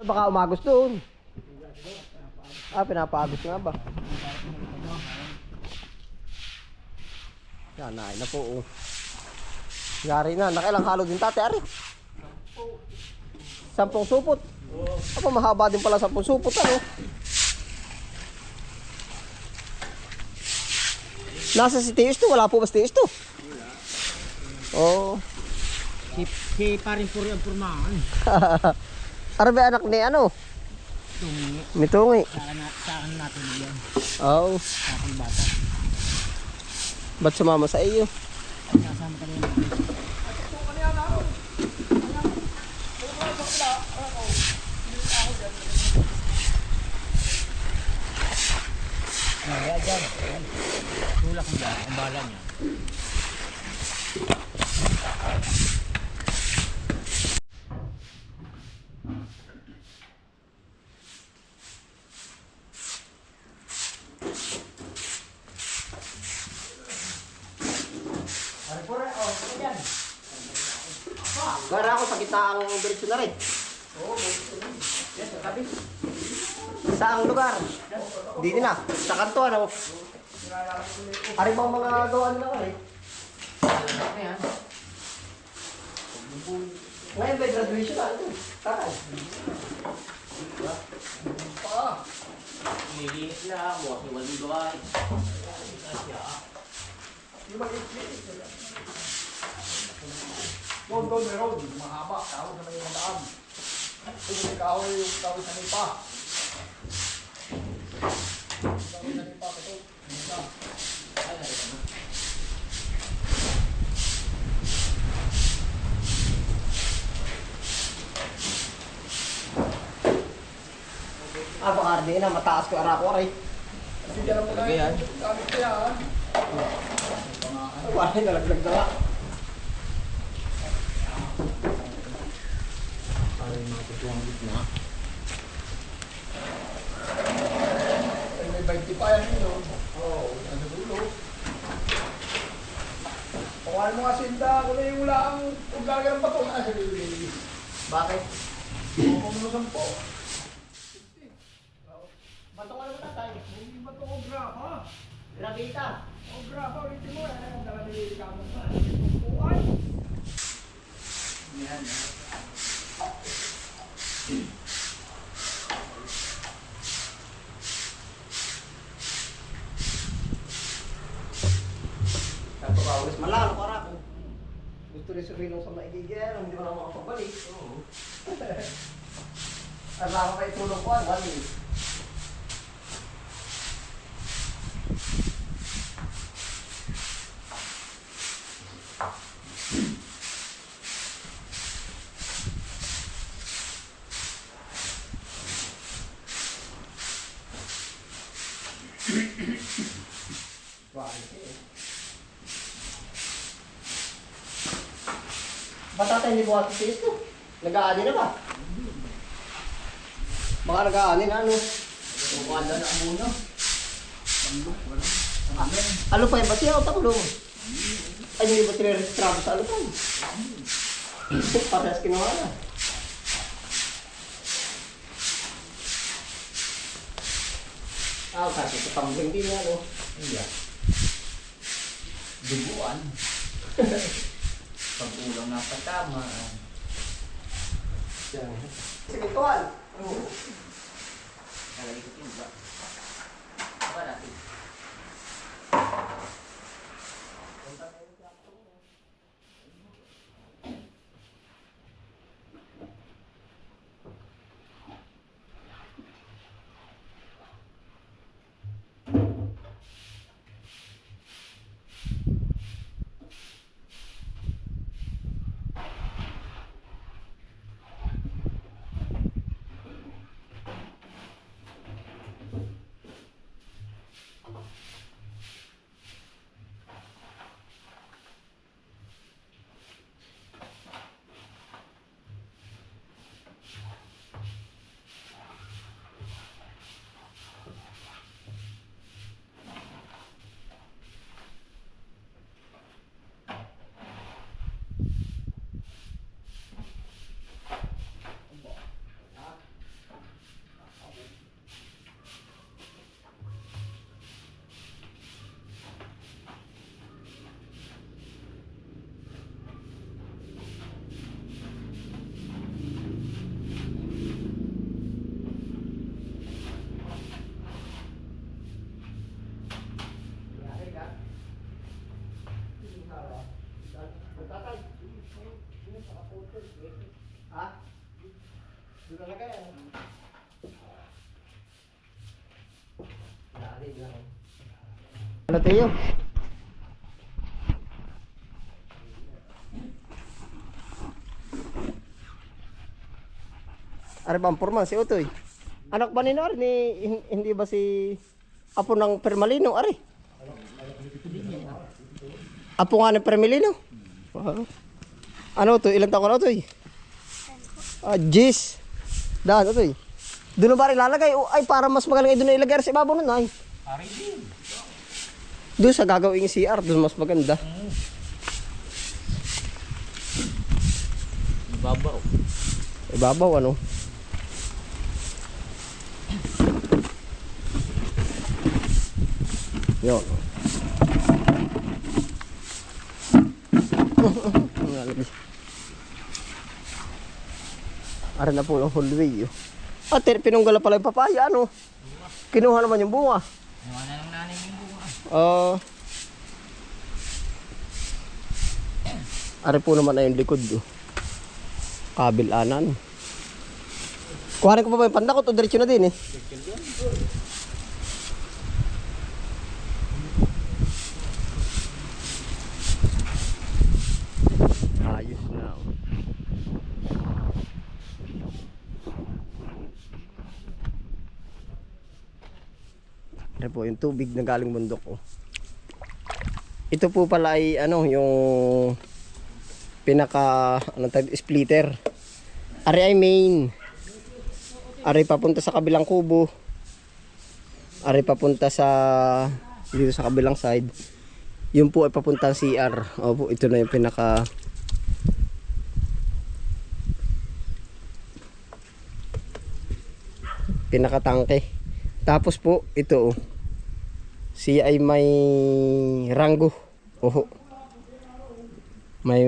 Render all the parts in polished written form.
Baka umagos doon. Pinapagos nga ba? Yan, nain na po. Oh. Yari na. Nakailang halo din tate, ari. 10 supot. Mahaba din pala 10 supot, ano? Nasa si Tius to? Wala po ba si Tius to? Oo. Si paring puri ang purmaan. Arabe anak ni ano? Tungi. Mitungi. Saan natin yan? Oo. Sa aking bata. Ba't sumama sa iyo? Kasama ka rin. Kaya dyan. Tulak mo dyan. Ang bala niya. Gara ako sa gitna ang diretsyo na rin. Oo, yes, sa tabi. Saang lugar? Dito na, sa kanto ano. Ari bang mga gawa nila ko eh. Ngayon ba graduation na ito? Saan? Nilinis na. Bukas ni Waldi Duay. Doon meron, mahaba, tawag sa may daan. Kung may kahoy, yung tawag sa nipa. Tawag sa nipa, ito. Baka rin na, mataas ko arako aray. Kasi dyan ang muna yan. gamit ko yan. Wala yung nalaglag na nga. Para yung mga tutuwang gitna. May 20 pa yan yun. Oo, ano dulo. Pakuhan mo nga sinda, kung na yung ulang, kung gagawin pa ito, nasa lili. Bakit? Kung mo sampo. Bato ka naman tatay. Hindi ba ito ografa? Gravita. Ografa, ulitin mo, ang dala ni Kamot na. Tumpuan. Yan. Kato ka ulis malalo ka rako. Gusto rin sabihin sa maigigyan, hindi mo na makapabalik. Oo. Arako kayo tulong ko, wali. Ba't tatay hindi buhat si Tisto? Nag-aani na ba? Baka nag-aani na ano? Wala na muna. Ano pa yung bati ako takulong? Ay hindi ba tiniregistrado sa ano pa? Parehas kinuha na. Kasi sa pambling din yan ano? Iya. Duguan. Pag-ulang na patama. Sige, tuwan. Nalagay ko yung ba? Apa natin? Ano tayo? Ari ba ang porma si Utoy? Anak ba ni Nor ni hindi ba si apo ng Permalino ari? Apo nga ng Permalino? Ano to? Ilang taon na Utoy? Jis. Daan Utoy. Doon ba rin lalagay? Ay para mas magaling doon na ilagay sa ibabaw nun ay. Ari din. Doon sa gagawing CR, doon mas maganda. Babaw. Ibabaw ano? Yun. Ara na po ng hallway. Pinunggala pala yung papaya ano? Kinuha naman yung bunga. Nawa na ng nanay yung bunga. Ari po naman ay yung likod. Kabilanan. Kuhanin ko pa ba yung pandakot o diretso na din eh? Ayos na. Ari po yung tubig na galing bundok. Ito po pala ay ano yung pinaka splitter. Ari ay main. Ari papunta sa kabilang kubo. Ari papunta sa dito sa kabilang side. Yun po ay papunta sa CR. Opo, ito na yung pinaka tangke. Tapos po ito siya ay may ranggo. Oho. May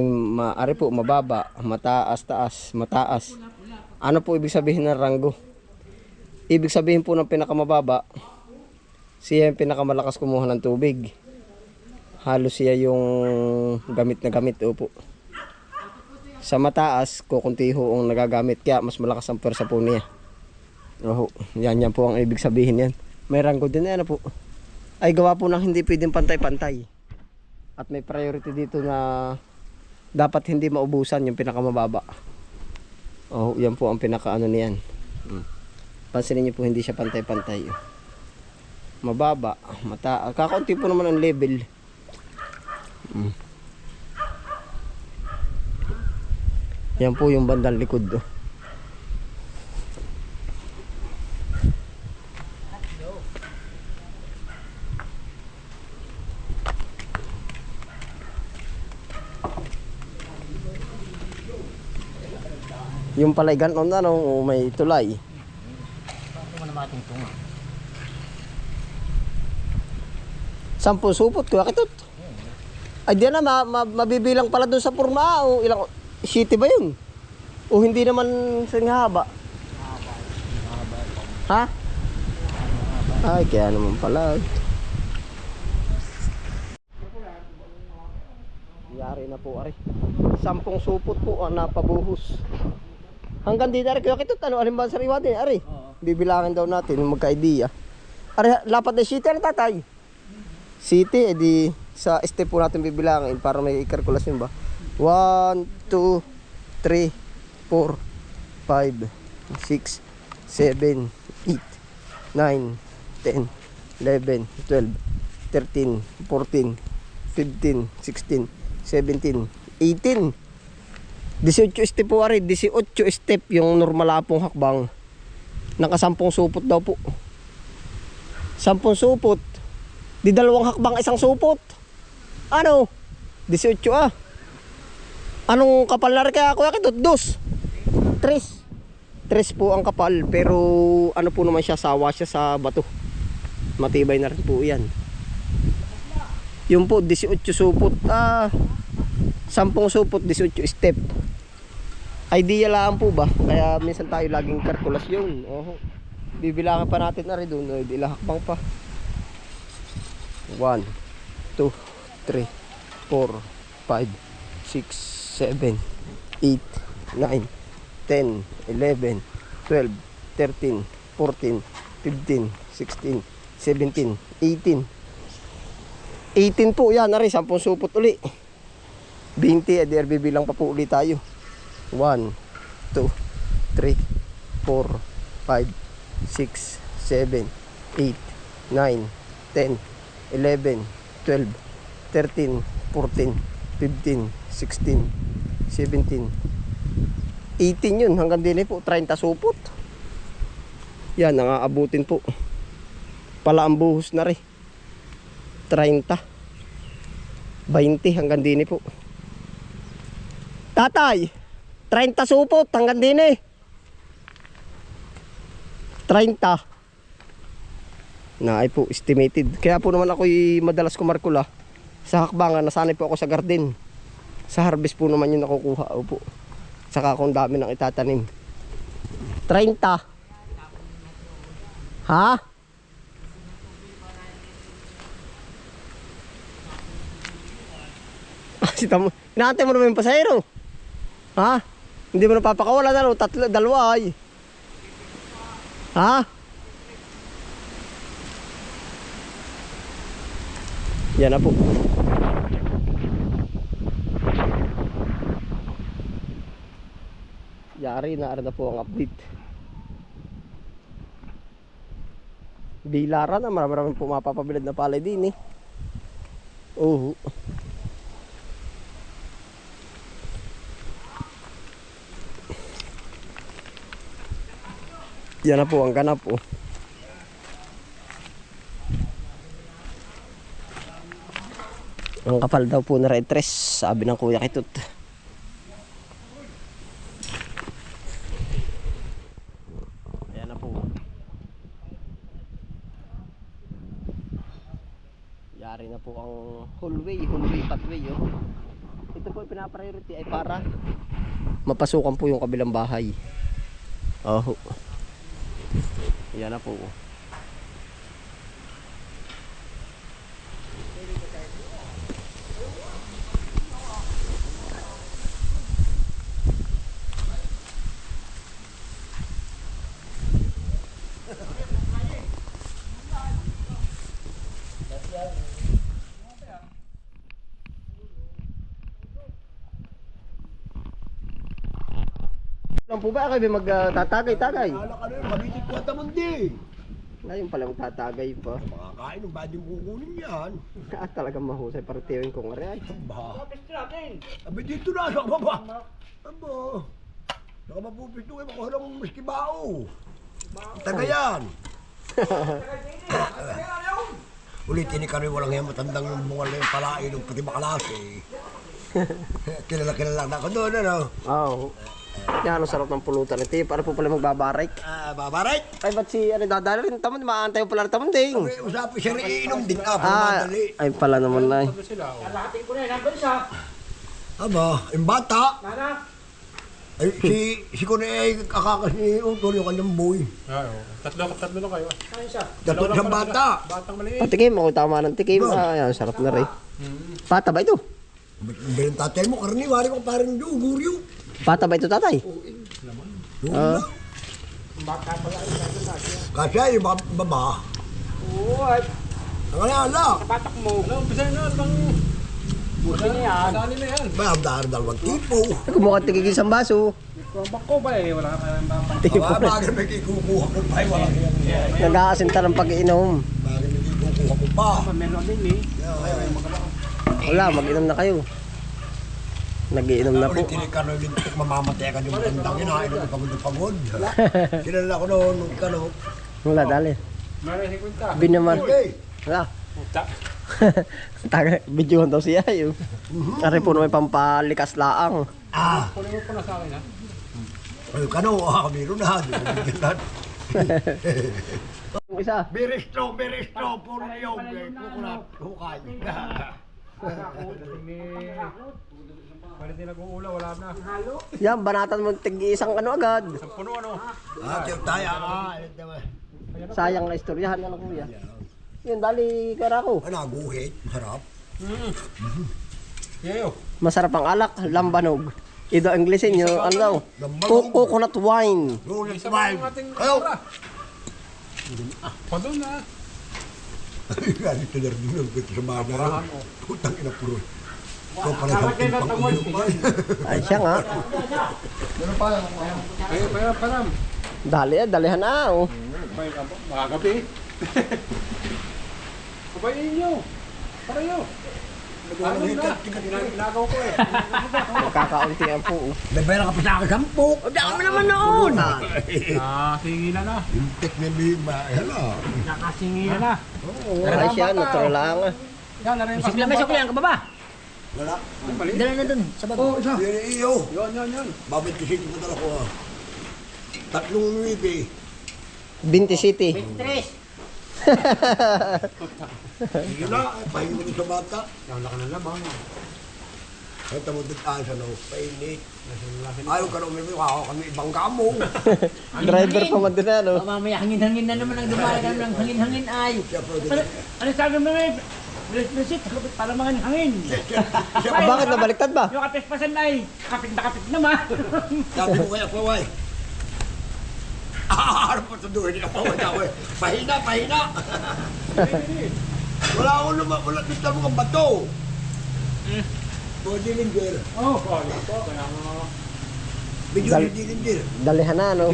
ari po mababa, mataas, taas, mataas. Ano po ibig sabihin ng ranggo? Ibig sabihin po ng pinakamababa, siya yung pinakamalakas kumuha ng tubig. Halos siya yung gamit na gamit. Opo. Sa mataas, kukunti ho ang nagagamit, kaya mas malakas ang pwersa po niya. Oho. Yan po ang ibig sabihin yan. May ranggo din ano po. Ay gawa po ng hindi pwedeng pantay-pantay. At may priority dito na dapat hindi maubusan yung pinakamababa. Oh, yan po ang pinakaano niyan. Pansinin niyo po hindi siya pantay-pantay. Mababa, mataas. Kakaunti po naman ang level. Yan po yung bandang likod do. Yung palay ganon na no, may tulay. Ito mo na matingtunga. 10 supot, kuya kitot. Ay di na, mabibilang pala dun sa purma o ilang, city ba yun? O hindi naman sa haba? Ha? Ay, kaya naman pala. Yari na po, ari. 10 supot po ang napabuhos. Hanggang dito, ari, kuya kitot, ano, alimban sa riwa din, ari. Bibilangin daw natin, magka-idea. Ari, lapat na city, ano tatay? City, edi sa step po natin bibilangin para may kalkulasyon ba. 1, 2, 3, 4, 5, 6, 7, 8, 9, 10, 11, 12, 13, 14, 15, 16, 17, 18. 18 step po ari, 18 step yung normal apong hakbang. Naka 10 supot daw po. 10 supot. Di 2 hakbang 1 supot. Ano? 18 ah. Anong kapal na rin kaya kuya kitot? 2. 3 po ang kapal. Pero ano po naman siya, sawa siya sa bato. Matibay na rin po yan. Yung po 18 supot. 10 supot, 18 step. Idea lang po ba? Kaya minsan tayo laging kalkulasyon. Bibilangan pa natin na rin doon. Ilahakbang pa. 1, 2, 3, 4, 5, 6, 7, 8, 9, 10, 11, 12, 13, 14, 15, 16, 17, 18. 18 po yan, ari, 10 supot uli. 20, edi bibilang pa po uli tayo. 1, 2, 3, 4, 5, 6, 7, 8, 9, 10, 11, 12, 13, 14, 15, 16, 17, 18 yun. Hanggang din po, 30 supot. Yan, nangaabutin po. Pala ang buhos na rin. 30. 20 hanggang din po. Tatay, 30 supot hanggang din 30. Na ay po estimated. Kaya po naman ako'y madalas kumarkula sa hakbangan. Nasanay po ako sa garden. Sa harvest po naman yung nakukuha. Opo. Saka kung dami nang itatanim. 30. Ha? Inaantay mo naman yung pasahero. Ha? Hindi mo napapakawala na, tatlo, dalawa ay. Ha? Yan na po. Yari na po ang update. Bilaran na, maraming pumapapabilad na palay din eh. Oo. Yan na po ang ganap oh. Ang kapal daw po na red tres, sabi ng Kuya Kitut. Ayan na po. Yari na po ang hallway pathway oh. Ito po pinapriority ay para mapasukan po yung kabilang bahay. Oh. Yan na po. Lang po ba kayo magtatagay-tagay? Ala ka na yun, mabitit ko at amundi. Ngayon pala magtatagay pa. Makakain, nung ba din kukunin yan? Talagang mahusay para tiwin kong ari ay. Ba? Abi dito na, saka ba ba? Aba, saka mapupito eh, makuha lang mong miskibao. Tagayan. Ulitin ni Kari, walang yan matandang yung bungal na yung palain ng pati makalasi. Kilala na ako doon, ano? Oo. Yan ang sarap ng pulutan ito. Para po pala magbabarik. Babaray! Ay ba't si ano dadali rin tamad, maantay po pala tamad ding. Sabi, usapin siya rin iinom din madali. Ay pala naman ay. Aba, yung bata. Ay, si Kone ay kakakas ni Utol, yung kanyang boy. Tatlo lang kayo. Datot siyang bata. Batang maliit. Patikim, ako tama ng tikim. Ayan, sarap na rin. Pata ba ito? Bilang tatay mo, karaniwari ko parang guryo. Pata ba ito tatay? Kasi yung baba. Ang alala. Patak mo. Alam, umpisa na. Buti na yan. Madali na yan. May dalawang tipo. Kumuha tigigil isang baso. Bako ba eh? Wala ka pa. Aba, bagay may kikukuha ko pa. Nag-aasinta ng pag-iinom. Bagay may kikukuha ko pa. Meron din eh. Wala, mag-inom na kayo. Nag-iinom na po. Ulit tinikano din mamamatay ka yung magandang inainom ng pagod. Kilala ko noon, kano. Wala, dali. Meron 50. Binaman. Okay. Wala. Videohan daw siya yun. Ari po na may pampalikas laang. Kunin mo po na sa akin ha. Ay, kano, meron na. Yung isa. Biristo, puro niyog. Kukulat, hukay. Pwede din nag-uula, wala na. Yan, banatan mo tig-isang ano agad. Puno ano? Tiyo tayo. Sayang na istoryahan na lang kuya. Yun, dali karako. Naguhit, harap. Yayo. Masarap ang alak, lambanog. Ito ang Inglesin nyo, ano daw? Coconut wine. Roll it Isa pa wine. yung ating Kayo! tira. Pa doon na. Galit na rin yung kwento sa mga Purahan mo. Putang ina puro. Ikaw pala sa timpang uminuman. Ay siya nga. Kayo, param. Dalihan na. Oh. Makagabi. Kabayin nyo. Parayo. Ano na? Ginagaw ko eh. Magkakaunti ang po. Nabera ka pa sa akin 10. Dami naman noon. Nakasingilan na. Intek na lima. Hala. Nakasingilan na. Ay siya, natural lang. Yan, na rin yung Lamay sa kuyan, kababa. Wala. Mali. Dala na dun, sa bag. Oh, isa. Yan iyo. Yun. Babit kasi mo dala ko ah. 3 wibi. 20 City. 23. Sige na. Pahingi mo sa bata. Yan, laki ng lamang. Ay tamo dit asa no. Painit. Ayaw ka na umibi. Ako kami ibang kamo. Driver pa man din ano. Mamaya hangin-hangin na naman ang dumali kami ng hangin-hangin ay. Ano sabi mo eh? Bilis-bilisit, para mga hangin. Ah, bakit nabaliktad ba? Yung kapit-pasan ay kapit na kapit naman. Sabi mo kaya paway. Harap mo sa duhin niya paway. Pahina. Wala ako naman. Wala dito mo ang bato. O Dillinger. Oh, kaya po. Kaya nga. Medyo Dal- ni Dillinger. Dalihan na ano.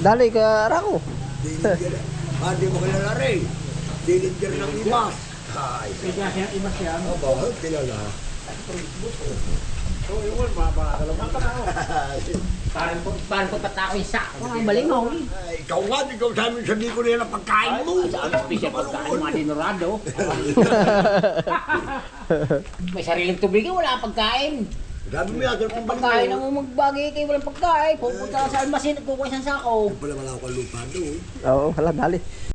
Dali ka rako. Dillinger. Di mo kilala rin. Dillinger ng imas. Ay. Kaya siya imas yan. Oh, bakit kilala? So, yun, makakalaman ka na. Parang po patako yung sak. Ang malingaw. Ay, ikaw nga, ikaw sa amin sa di ko na yan ang pagkain mo. Ang special pagkain mga dinorado. May sariling tubig, wala kang pagkain. Sabi mo yan, Ang pagkain na mo magbagay kayo, walang pagkain. Pupunta ka sa almasin at kukuha isang sako. Wala ako lupa doon. Oo, wala dali.